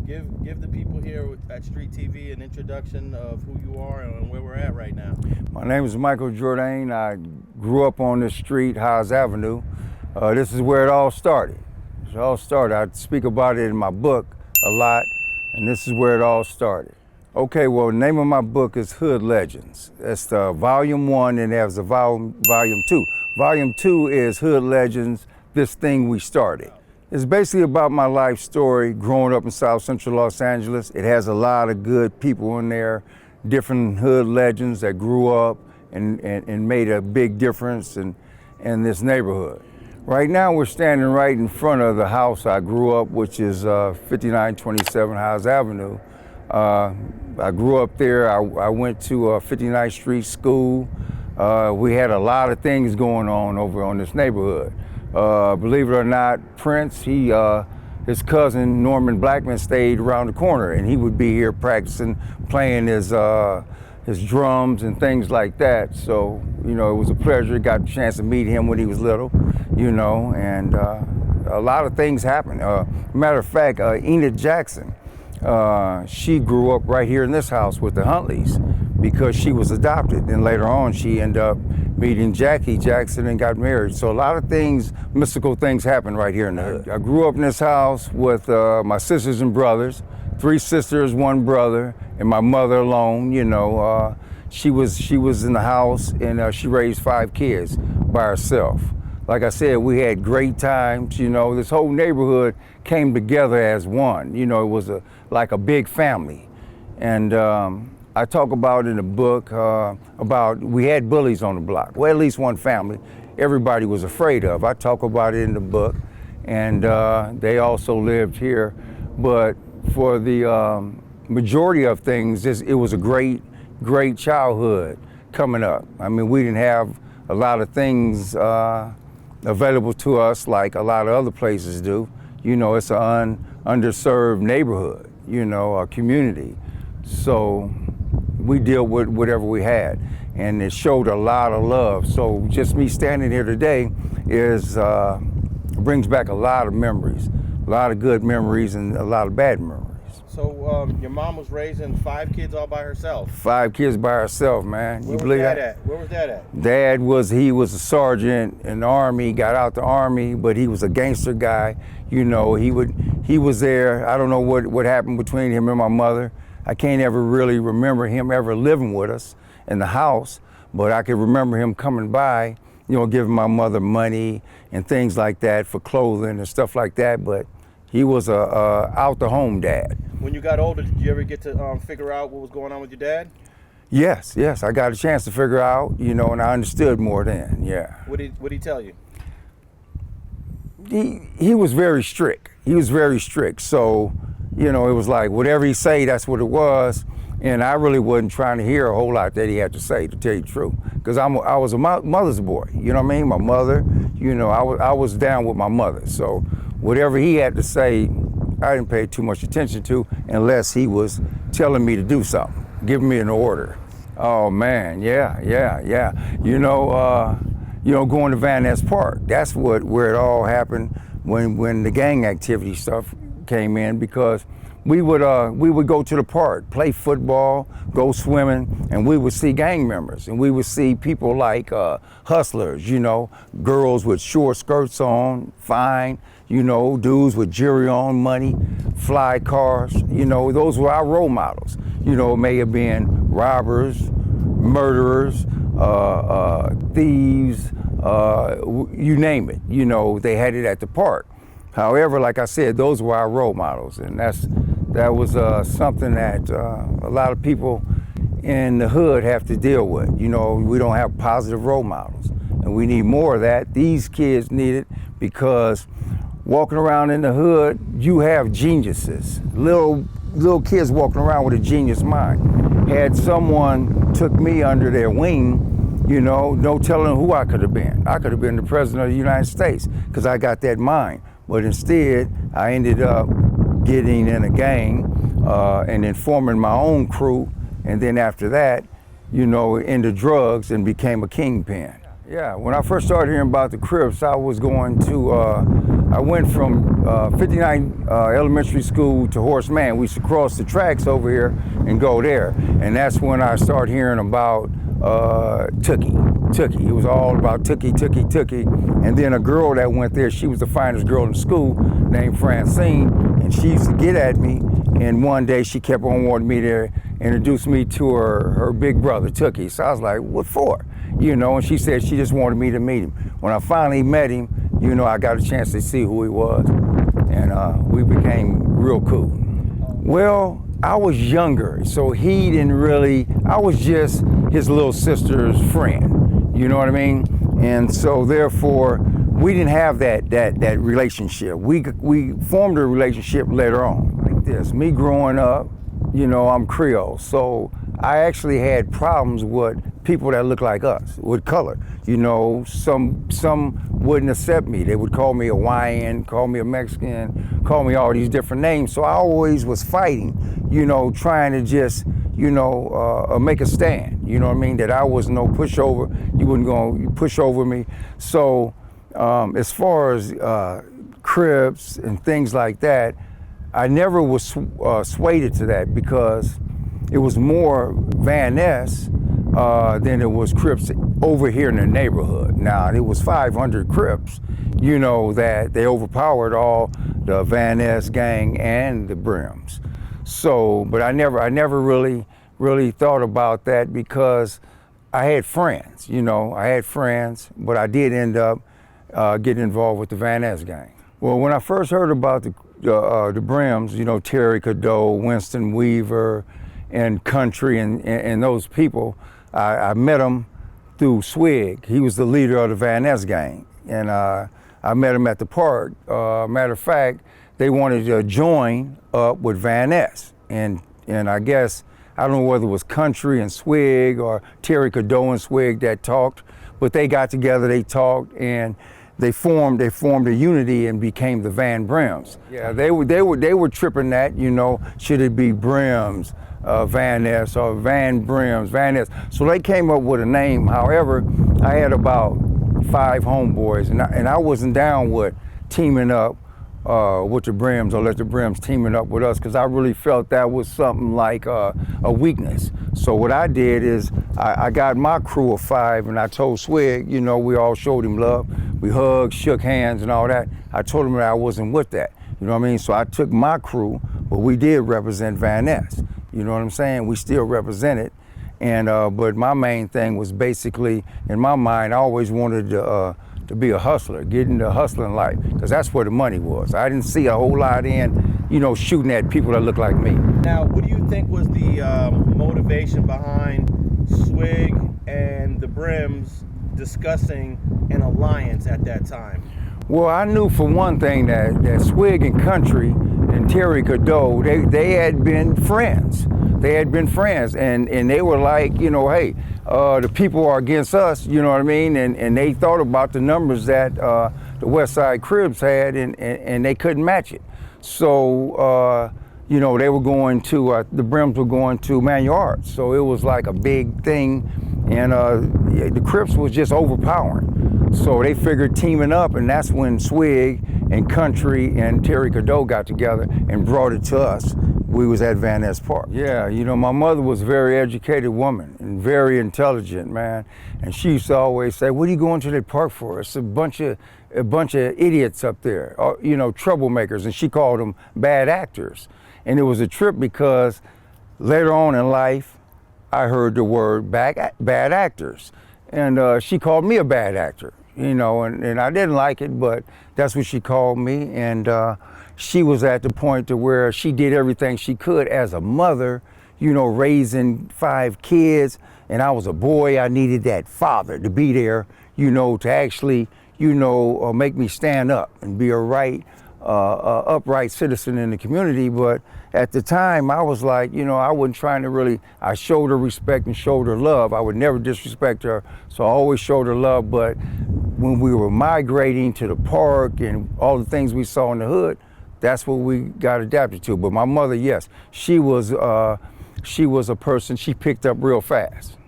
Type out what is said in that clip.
Give the people here at Street TV an introduction of who you are and where we're at right now. My name is Michael Jourdain. I grew up on this street, Howes Avenue. This is where it all started. I speak about it in my book a lot, and this is where it all started. Okay, well, the name of my book is Hood Legends. That's the volume 1, and there's a volume 2. Volume 2 is Hood Legends, This Thing We Started. It's basically about my life story growing up in South Central Los Angeles. It has a lot of good people in there, different hood legends that grew up and made a big difference in this neighborhood. Right now we're standing right in front of the house I grew up, which is 5927 Howes Avenue. I grew up there. I went to 59th Street School. We had a lot of things going on over on this neighborhood. Believe it or not, Prince, his cousin Norman Blackman stayed around the corner, and he would be here practicing, playing his drums and things like that. So, you know, it was a pleasure. Got a chance to meet him when he was little, you know, and a lot of things happened. Matter of fact, Enid Jackson, she grew up right here in this house with the Huntleys because she was adopted. And later on, she ended up meeting Jackie Jackson and got married. So a lot of things, mystical things happened right here in the hood. I grew up in this house with my sisters and brothers, 3 sisters, 1 brother, and my mother alone. You know, she was in the house, and she raised 5 kids by herself. Like I said, we had great times. You know, this whole neighborhood came together as one. You know, it was like a big family. And I talk about in the book about we had bullies on the block. Well, at least one family everybody was afraid of. I talk about it in the book, and they also lived here. But for the majority of things, it was a great childhood coming up. I mean, we didn't have a lot of things available to us like a lot of other places do. You know, it's an underserved neighborhood, you know, a community. So we deal with whatever we had, and it showed a lot of love. So just me standing here today brings back a lot of memories, a lot of good memories and a lot of bad memories. So your mom was raising 5 kids all by herself? 5 kids by herself, man. Where was Dad at? Where was Dad at? Dad was a sergeant in the Army, got out the Army, but he was a gangster guy. You know, he was there. I don't know what happened between him and my mother. I can't ever really remember him ever living with us in the house, but I can remember him coming by, you know, giving my mother money and things like that for clothing and stuff like that. But he was a out the home dad. When you got older, did you ever get to figure out what was going on with your dad? Yes, I got a chance to figure out, you know, and I understood more then. Yeah. What did he tell you? He was very strict. So, you know, it was like whatever he say, that's what it was. And I really wasn't trying to hear a whole lot that he had to say, to tell you the truth, because I was a mother's boy. You know what I mean? My mother, you know, I was down with my mother. So whatever he had to say, I didn't pay too much attention to unless he was telling me to do something, giving me an order. Oh man, yeah. You know, going to Van Ness Park. That's where it all happened when the gang activity stuff came in, because we would go to the park, play football, go swimming, and we would see gang members, and we would see people like hustlers, you know, girls with short skirts on, fine, you know, dudes with jewelry on, money, fly cars, you know, those were our role models. You know, it may have been robbers, murderers, thieves, you name it, you know, they had it at the park. However, like I said, those were our role models, and that was something that a lot of people in the hood have to deal with. You know, we don't have positive role models, and we need more of that. These kids need it, because walking around in the hood, you have geniuses, little kids walking around with a genius mind. Had someone took me under their wing, you know, no telling who I could have been. I could have been the president of the United States, because I got that mind. But instead, I ended up getting in a gang and then forming my own crew. And then after that, you know, into drugs and became a kingpin. Yeah, when I first started hearing about the Crips, I was going to I went from 59 elementary school to Horace Mann. We used to cross the tracks over here and go there. And that's when I started hearing about Tookie. It was all about Tookie. And then a girl that went there, she was the finest girl in school, named Francine, and she used to get at me. And one day she kept on wanting me to introduce me to her big brother, Tookie. So I was like, what for? You know, and she said she just wanted me to meet him. When I finally met him, you know, I got a chance to see who he was, and we became real cool. Well, I was younger, so he didn't really, I was just his little sister's friend, you know what I mean? And so therefore, we didn't have that relationship. We formed a relationship later on, like this. Me growing up, you know, I'm Creole, so I actually had problems with people that look like us, with color. You know, some wouldn't accept me. They would call me a Hawaiian, call me a Mexican, call me all these different names. So I always was fighting, you know, trying to just, you know, make a stand. You know what I mean? That I was no pushover. You wouldn't go push over me. So as far as Crips and things like that, I never was swayed to that because it was more Van Ness than it was Crips over here in the neighborhood. Now, it was 500 Crips, you know, that they overpowered all the Van Ness gang and the Brims. So, but I never really thought about that because I had friends, you know, but I did end up getting involved with the Van Ness gang. Well, when I first heard about the Brims, you know, Terry Cadeau, Winston Weaver, and Country and those people, I met him through Swig. He was the leader of the Van Ness gang. And I met him at the park. Matter of fact, they wanted to join up with Van Ness. And I guess, I don't know whether it was Country and Swig or Terry Cadeau and Swig that talked, but they got together, they talked, and they formed a unity and became the Van Brims. Yeah, they were tripping that, you know, should it be Brims, Van Ness, or Van Brims, Van Ness. So they came up with a name. However, I had about 5 homeboys, and I wasn't down with teaming up with the Brims or let the Brims teaming up with us, because I really felt that was something like a weakness. So what I did is I got my crew of 5, and I told Swig, you know, we all showed him love. We hugged, shook hands and all that. I told him that I wasn't with that. You know what I mean? So I took my crew, but we did represent Van Ness. You know what I'm saying? We still represent it. And but my main thing was basically, in my mind, I always wanted to be a hustler, get into hustling life, because that's where the money was. I didn't see a whole lot in, you know, shooting at people that look like me. Now, what do you think was the motivation behind Swig and the Brims discussing an alliance at that time? Well, I knew for one thing that Swig and Country and Terry Cadeau, they had been friends. They had been friends, and they were like, you know, hey, the people are against us, you know what I mean? And they thought about the numbers that the West Side Cribs had, and they couldn't match it. So, you know, they were going to, the Brims were going to Manual Arts. So it was like a big thing, and the Crips was just overpowering. So they figured teaming up, and that's when Swig and Country and Terry Cadeau got together and brought it to us. We was at Van Ness Park. Yeah, you know, my mother was a very educated woman and very intelligent, man. And she used to always say, what are you going to that park for? It's a bunch of idiots up there, or, you know, troublemakers. And she called them bad actors. And it was a trip because later on in life, I heard the word bad actors. And she called me a bad actor, you know, and I didn't like it, but that's what she called me. And she was at the point to where she did everything she could as a mother, you know, raising 5 kids. And I was a boy. I needed that father to be there, you know, to actually, you know, make me stand up and be a right, upright citizen in the community. But at the time, I was like, you know, I wasn't trying to really, I showed her respect and showed her love. I would never disrespect her, so I always showed her love. But when we were migrating to the park and all the things we saw in the hood, that's what we got adapted to. But my mother, yes, she was a person, she picked up real fast.